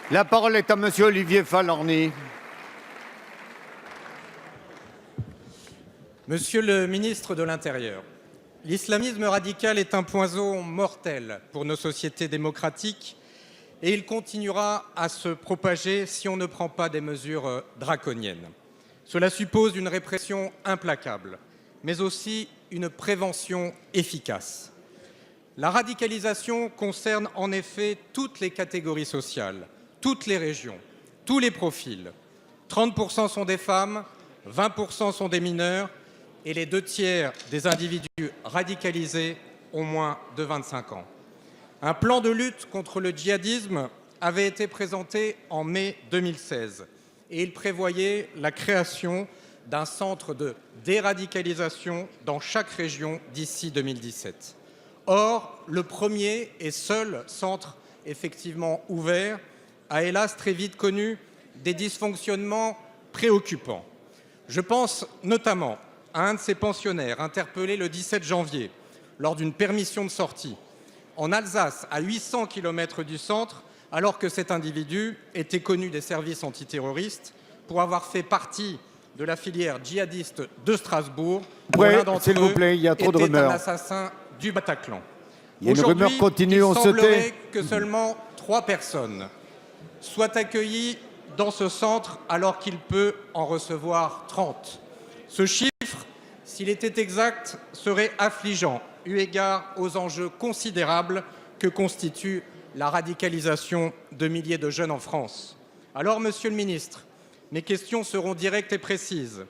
La parole est à monsieur Olivier Falorni. Monsieur le ministre de l'Intérieur, l'islamisme radical est un poison mortel pour nos sociétés démocratiques et il continuera à se propager si on ne prend pas des mesures draconiennes. Cela suppose une répression implacable, mais aussi une prévention efficace. La radicalisation concerne en effet toutes les catégories sociales, toutes les régions, tous les profils. 30% sont des femmes, 20% sont des mineurs et les 2/3 des individus radicalisés ont moins de 25 ans. Un plan de lutte contre le djihadisme avait été présenté en mai 2016 et il prévoyait la création d'un centre de déradicalisation dans chaque région d'ici 2017. Or, le premier et seul centre effectivement ouvert a hélas très vite connu des dysfonctionnements préoccupants. Je pense notamment à un de ces pensionnaires interpellé le 17 janvier lors d'une permission de sortie en Alsace, à 800 km du centre, alors que cet individu était connu des services antiterroristes pour avoir fait partie de la filière djihadiste de Strasbourg, dont l'un d'entre eux était un assassin du Bataclan. Il y a une rumeur continue, il semblerait que seulement 3 personnes soient accueillies dans ce centre alors qu'il peut en recevoir 30. Ce chiffre, s'il était exact, serait affligeant eu égard aux enjeux considérables que constitue la radicalisation de milliers de jeunes en France. Alors, monsieur le ministre, mes questions seront directes et précises.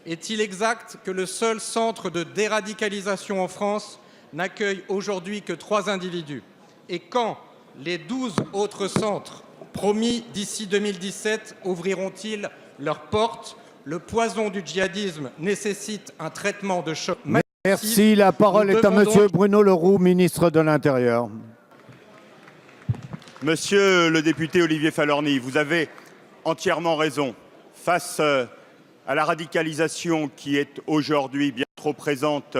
Est-il exact que le seul centre de déradicalisation en France n'accueille aujourd'hui que 3 individus? Et quand les 12 autres centres promis d'ici 2017 ouvriront-ils leurs portes? Le poison du djihadisme nécessite un traitement de choc massif. Merci. La parole est à monsieur Bruno Le Roux, ministre de l'Intérieur. Monsieur le député Olivier Falorni, vous avez entièrement raison. Face à la radicalisation qui est aujourd'hui bien trop présente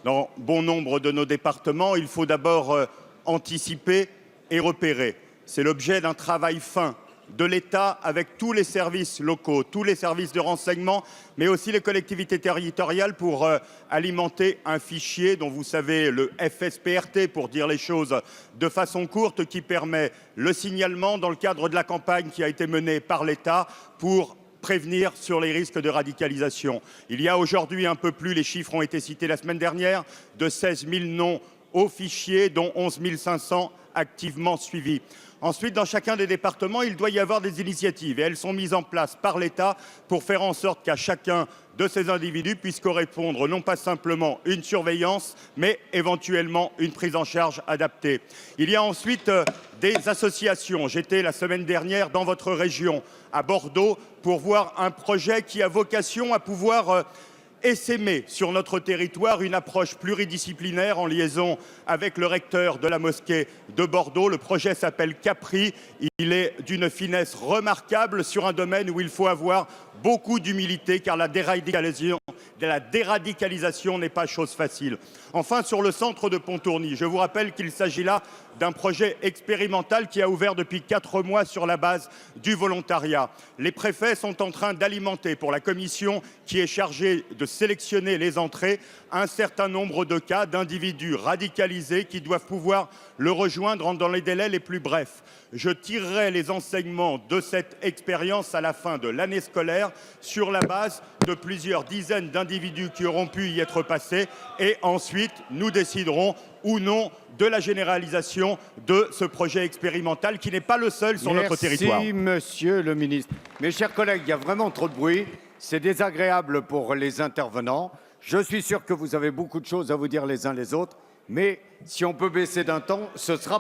dans bon nombre de nos départements, il faut d'abord anticiper et repérer. C'est l'objet d'un travail fin de l'État avec tous les services locaux, tous les services de renseignement, mais aussi les collectivités territoriales pour alimenter un fichier dont vous savez le FSPRT, pour dire les choses de façon courte, qui permet le signalement dans le cadre de la campagne qui a été menée par l'État pour prévenir sur les risques de radicalisation. Il y a aujourd'hui un peu plus, les chiffres ont été cités la semaine dernière, de 16 000 noms au fichier, dont 11 500 activement suivis. Ensuite, dans chacun des départements, il doit y avoir des initiatives et elles sont mises en place par l'État pour faire en sorte qu'à chacun de ces individus puisse correspondre non pas simplement une surveillance, mais éventuellement une prise en charge adaptée. Il y a ensuite des associations. J'étais la semaine dernière dans votre région, à Bordeaux, pour voir un projet qui a vocation à pouvoir essaimer sur notre territoire une approche pluridisciplinaire en liaison avec le recteur de la mosquée de Bordeaux. Le projet s'appelle Capri. Il est d'une finesse remarquable sur un domaine où il faut avoir beaucoup d'humilité, car la déradicalisation n'est pas chose facile. Enfin, sur le centre de Pontourny, je vous rappelle qu'il s'agit là d'un projet expérimental qui a ouvert depuis 4 mois sur la base du volontariat. Les préfets sont en train d'alimenter, pour la commission qui est chargée de sélectionner les entrées, un certain nombre de cas d'individus radicalisés qui doivent pouvoir le rejoindre dans les délais les plus brefs. Je tirerai les enseignements de cette expérience à la fin de l'année scolaire sur la base de plusieurs dizaines d'individus qui auront pu y être passés et ensuite nous déciderons ou non de la généralisation de ce projet expérimental qui n'est pas le seul sur notre territoire. Merci, monsieur le ministre. Mes chers collègues, il y a vraiment trop de bruit. C'est désagréable pour les intervenants. Je suis sûr que vous avez beaucoup de choses à vous dire les uns les autres, mais si on peut baisser d'un ton, ce sera